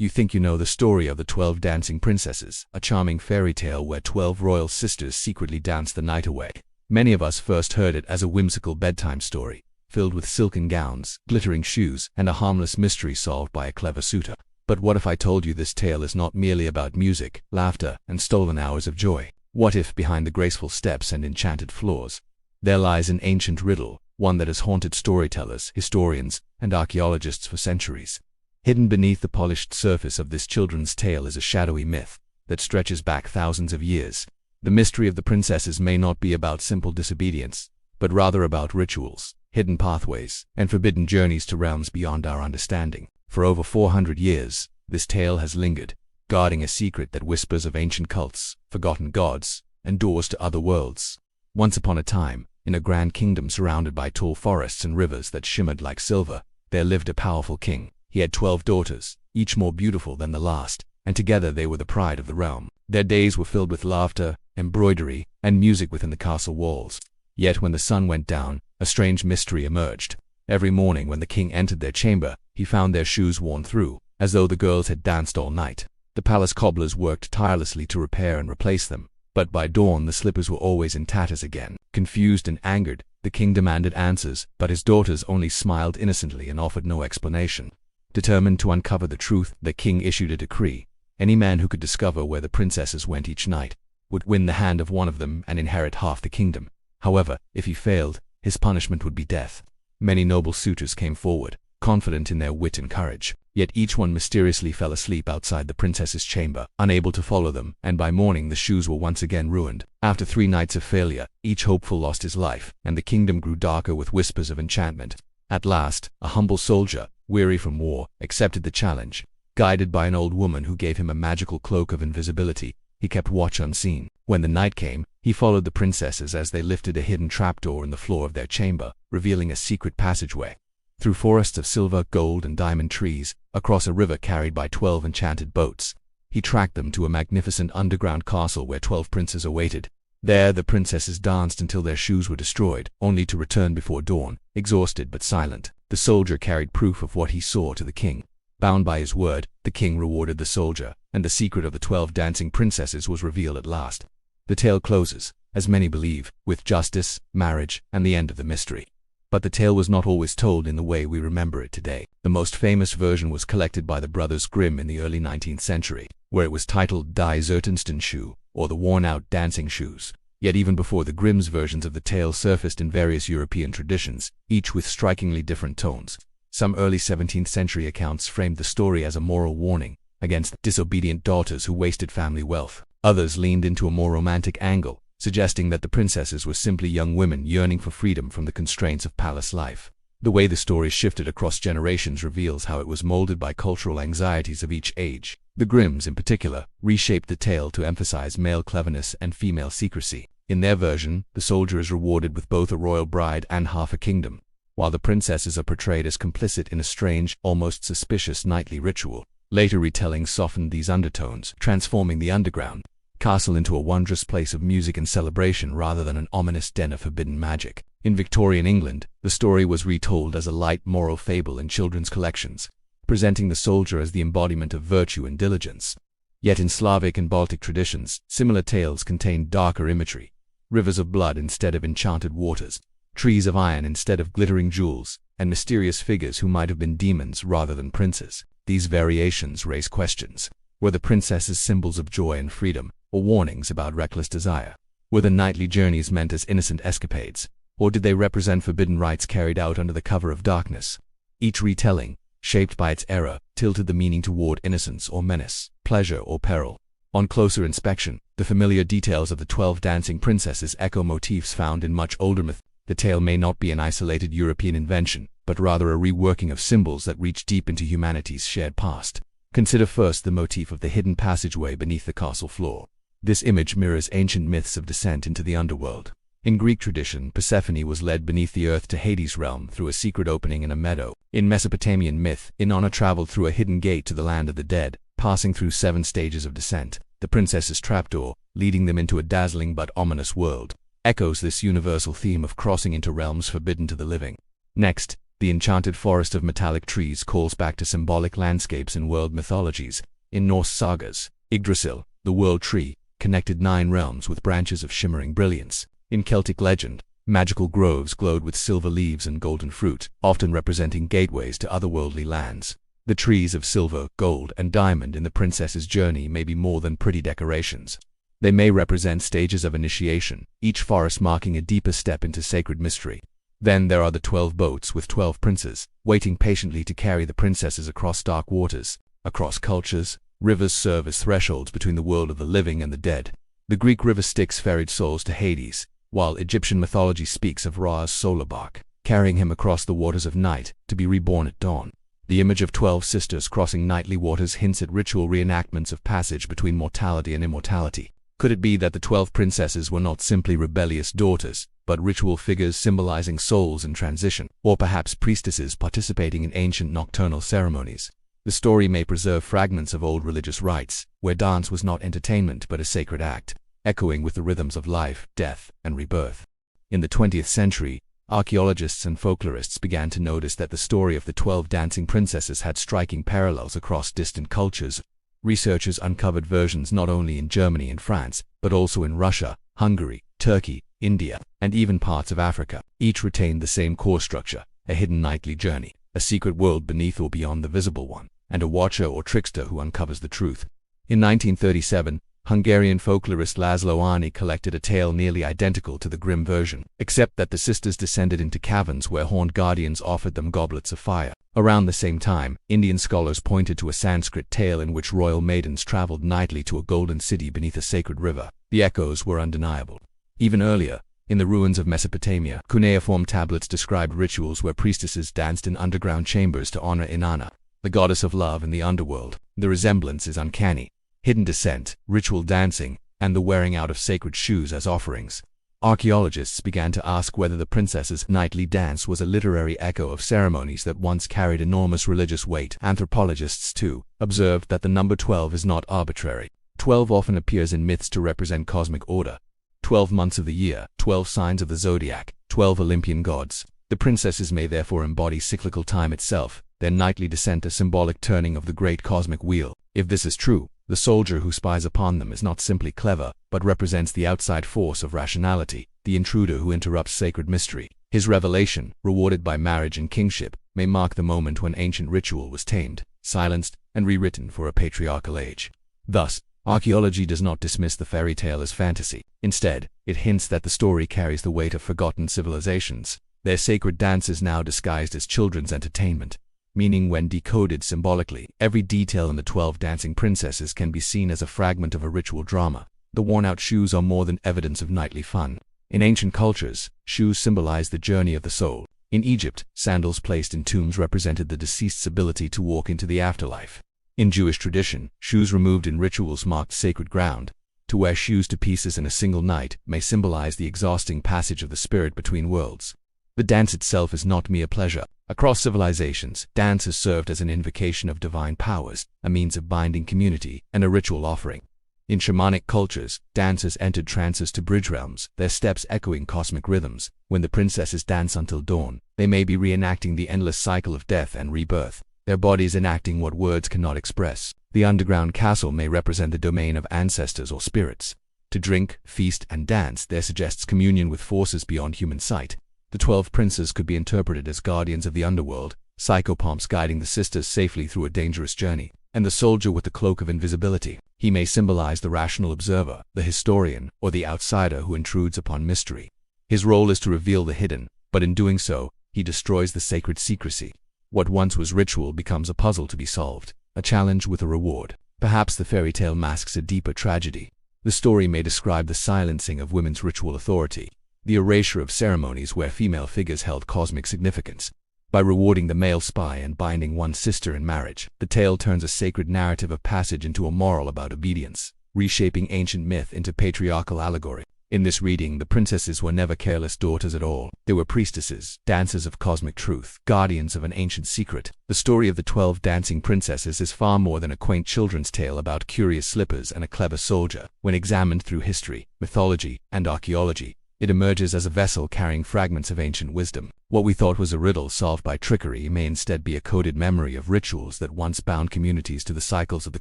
You think you know the story of the 12 Dancing Princesses, a charming fairy tale where 12 royal sisters secretly dance the night away. Many of us first heard it as a whimsical bedtime story, filled with silken gowns, glittering shoes, and a harmless mystery solved by a clever suitor. But what if I told you this tale is not merely about music, laughter, and stolen hours of joy? What if behind the graceful steps and enchanted floors, there lies an ancient riddle, one that has haunted storytellers, historians, and archaeologists for centuries? Hidden beneath the polished surface of this children's tale is a shadowy myth that stretches back thousands of years. The mystery of the princesses may not be about simple disobedience, but rather about rituals, hidden pathways, and forbidden journeys to realms beyond our understanding. For over 400 years, this tale has lingered, guarding a secret that whispers of ancient cults, forgotten gods, and doors to other worlds. Once upon a time, in a grand kingdom surrounded by tall forests and rivers that shimmered like silver, there lived a powerful king. He had 12 daughters, each more beautiful than the last, and together they were the pride of the realm. Their days were filled with laughter, embroidery, and music within the castle walls. Yet when the sun went down, a strange mystery emerged. Every morning when the king entered their chamber, he found their shoes worn through, as though the girls had danced all night. The palace cobblers worked tirelessly to repair and replace them, but by dawn the slippers were always in tatters again. Confused and angered, the king demanded answers, but his daughters only smiled innocently and offered no explanation. Determined to uncover the truth, the king issued a decree. Any man who could discover where the princesses went each night would win the hand of one of them and inherit half the kingdom. However, if he failed, his punishment would be death. Many noble suitors came forward, confident in their wit and courage. Yet each one mysteriously fell asleep outside the princess's chamber, unable to follow them, and by morning the shoes were once again ruined. After 3 nights of failure, each hopeful lost his life, and the kingdom grew darker with whispers of enchantment. At last, a humble soldier, weary from war, accepted the challenge. Guided by an old woman who gave him a magical cloak of invisibility, he kept watch unseen. When the night came, he followed the princesses as they lifted a hidden trapdoor in the floor of their chamber, revealing a secret passageway. Through forests of silver, gold, and diamond trees, across a river carried by 12 enchanted boats, he tracked them to a magnificent underground castle where 12 princes awaited. There the princesses danced until their shoes were destroyed, only to return before dawn, exhausted but silent. The soldier carried proof of what he saw to the king. Bound by his word, the king rewarded the soldier, and the secret of the 12 dancing princesses was revealed at last. The tale closes, as many believe, with justice, marriage, and the end of the mystery. But the tale was not always told in the way we remember it today. The most famous version was collected by the brothers Grimm in the early 19th century, where it was titled Die Zertensten Schuhe, or the Worn-Out Dancing Shoes. Yet even before the Grimm's versions of the tale surfaced in various European traditions, each with strikingly different tones. Some early 17th century accounts framed the story as a moral warning against disobedient daughters who wasted family wealth. Others leaned into a more romantic angle, suggesting that the princesses were simply young women yearning for freedom from the constraints of palace life. The way the story shifted across generations reveals how it was molded by cultural anxieties of each age. The Grimms, in particular, reshaped the tale to emphasize male cleverness and female secrecy. In their version, the soldier is rewarded with both a royal bride and half a kingdom, while the princesses are portrayed as complicit in a strange, almost suspicious nightly ritual. Later retellings softened these undertones, transforming the underground castle into a wondrous place of music and celebration rather than an ominous den of forbidden magic. In Victorian England, the story was retold as a light moral fable in children's collections, presenting the soldier as the embodiment of virtue and diligence. Yet in Slavic and Baltic traditions, similar tales contained darker imagery: rivers of blood instead of enchanted waters, trees of iron instead of glittering jewels, and mysterious figures who might have been demons rather than princes. These variations raise questions. Were the princesses symbols of joy and freedom, or warnings about reckless desire? Were the nightly journeys meant as innocent escapades, or did they represent forbidden rites carried out under the cover of darkness? Each retelling, shaped by its era, tilted the meaning toward innocence or menace, pleasure or peril. On closer inspection, the familiar details of the 12 dancing princesses echo motifs found in much older myth. The tale may not be an isolated European invention, but rather a reworking of symbols that reach deep into humanity's shared past. Consider first the motif of the hidden passageway beneath the castle floor. This image mirrors ancient myths of descent into the underworld. In Greek tradition, Persephone was led beneath the earth to Hades' realm through a secret opening in a meadow. In Mesopotamian myth, Inanna traveled through a hidden gate to the land of the dead, passing through 7 stages of descent. The princess's trapdoor, leading them into a dazzling but ominous world, echoes this universal theme of crossing into realms forbidden to the living. Next, The enchanted forest of metallic trees calls back to symbolic landscapes in world mythologies. In Norse sagas, Yggdrasil, the world tree, connected 9 realms with branches of shimmering brilliance. In Celtic legend, magical groves glowed with silver leaves and golden fruit, often representing gateways to otherworldly lands. The trees of silver, gold, and diamond in the princess's journey may be more than pretty decorations. They may represent stages of initiation, each forest marking a deeper step into sacred mystery. Then there are the 12 boats with 12 princes, waiting patiently to carry the princesses across dark waters. Across cultures, rivers serve as thresholds between the world of the living and the dead. The Greek river Styx ferried souls to Hades, while Egyptian mythology speaks of Ra's solar bark, carrying him across the waters of night, to be reborn at dawn. The image of 12 sisters crossing nightly waters hints at ritual reenactments of passage between mortality and immortality. Could it be that the 12 princesses were not simply rebellious daughters, but ritual figures symbolizing souls in transition, or perhaps priestesses participating in ancient nocturnal ceremonies? The story may preserve fragments of old religious rites, where dance was not entertainment but a sacred act, echoing with the rhythms of life, death, and rebirth. In the 20th century, archaeologists and folklorists began to notice that the story of the 12 dancing princesses had striking parallels across distant cultures. Researchers uncovered versions not only in Germany and France, but also in Russia, Hungary, Turkey, India, and even parts of Africa. Each retained the same core structure: a hidden nightly journey, a secret world beneath or beyond the visible one, and a watcher or trickster who uncovers the truth. In 1937, Hungarian folklorist Laszlo Arni collected a tale nearly identical to the grim version, except that the sisters descended into caverns where horned guardians offered them goblets of fire. Around the same time, Indian scholars pointed to a Sanskrit tale in which royal maidens traveled nightly to a golden city beneath a sacred river. The echoes were undeniable. Even earlier, in the ruins of Mesopotamia, cuneiform tablets described rituals where priestesses danced in underground chambers to honor Inanna, the goddess of love in the underworld. The resemblance is uncanny. Hidden descent, ritual dancing, and the wearing out of sacred shoes as offerings. Archaeologists began to ask whether the princess's nightly dance was a literary echo of ceremonies that once carried enormous religious weight. Anthropologists, too, observed that the number 12 is not arbitrary. 12 often appears in myths to represent cosmic order. 12 months of the year, 12 signs of the zodiac, 12 Olympian gods. The princesses may therefore embody cyclical time itself, their nightly descent a symbolic turning of the great cosmic wheel. If this is true, the soldier who spies upon them is not simply clever, but represents the outside force of rationality, the intruder who interrupts sacred mystery. His revelation, rewarded by marriage and kingship, may mark the moment when ancient ritual was tamed, silenced, and rewritten for a patriarchal age. Thus, archaeology does not dismiss the fairy tale as fantasy. Instead, it hints that the story carries the weight of forgotten civilizations, their sacred dances now disguised as children's entertainment. Meaning, when decoded symbolically, every detail in the 12 dancing princesses can be seen as a fragment of a ritual drama. The worn-out shoes are more than evidence of nightly fun. In ancient cultures, shoes symbolized the journey of the soul. In Egypt, sandals placed in tombs represented the deceased's ability to walk into the afterlife. In Jewish tradition, shoes removed in rituals marked sacred ground. To wear shoes to pieces in a single night may symbolize the exhausting passage of the spirit between worlds. The dance itself is not mere pleasure. Across civilizations, dance has served as an invocation of divine powers, a means of binding community, and a ritual offering. In shamanic cultures, dancers entered trances to bridge realms, their steps echoing cosmic rhythms. When the princesses dance until dawn, they may be reenacting the endless cycle of death and rebirth, their bodies enacting what words cannot express. The underground castle may represent the domain of ancestors or spirits. To drink, feast, and dance there suggests communion with forces beyond human sight. The 12 princes could be interpreted as guardians of the underworld, psychopomps guiding the sisters safely through a dangerous journey, and the soldier with the cloak of invisibility. He may symbolize the rational observer, the historian, or the outsider who intrudes upon mystery. His role is to reveal the hidden, but in doing so, he destroys the sacred secrecy. What once was ritual becomes a puzzle to be solved, a challenge with a reward. Perhaps the fairy tale masks a deeper tragedy. The story may describe the silencing of women's ritual authority, the erasure of ceremonies where female figures held cosmic significance. By rewarding the male spy and binding one sister in marriage, the tale turns a sacred narrative of passage into a moral about obedience, reshaping ancient myth into patriarchal allegory. In this reading, the princesses were never careless daughters at all. They were priestesses, dancers of cosmic truth, guardians of an ancient secret. The story of the 12 dancing princesses is far more than a quaint children's tale about curious slippers and a clever soldier. When examined through history, mythology, and archaeology, It emerges as a vessel carrying fragments of ancient wisdom. What we thought was a riddle solved by trickery may instead be a coded memory of rituals that once bound communities to the cycles of the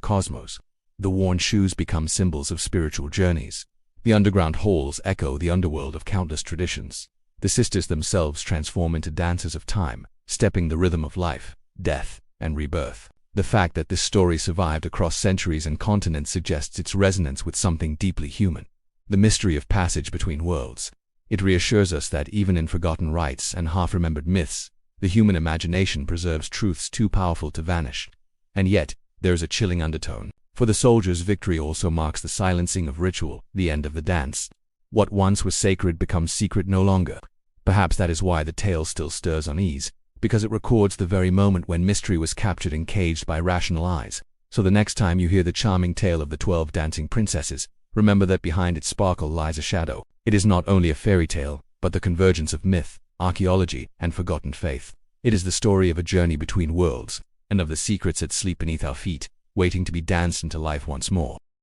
cosmos. The worn shoes become symbols of spiritual journeys. The underground halls echo the underworld of countless traditions. The sisters themselves transform into dancers of time, stepping the rhythm of life, death, and rebirth. The fact that this story survived across centuries and continents suggests its resonance with something deeply human. The mystery of passage between worlds. It reassures us that even in forgotten rites and half-remembered myths, the human imagination preserves truths too powerful to vanish. And yet, there is a chilling undertone. For the soldiers, victory also marks the silencing of ritual, the end of the dance. What once was sacred becomes secret no longer. Perhaps that is why the tale still stirs unease, because it records the very moment when mystery was captured and caged by rational eyes. So the next time you hear the charming tale of the 12 dancing princesses, remember that behind its sparkle lies a shadow. It is not only a fairy tale, but the convergence of myth, archaeology, and forgotten faith. It is the story of a journey between worlds, and of the secrets that sleep beneath our feet, waiting to be danced into life once more.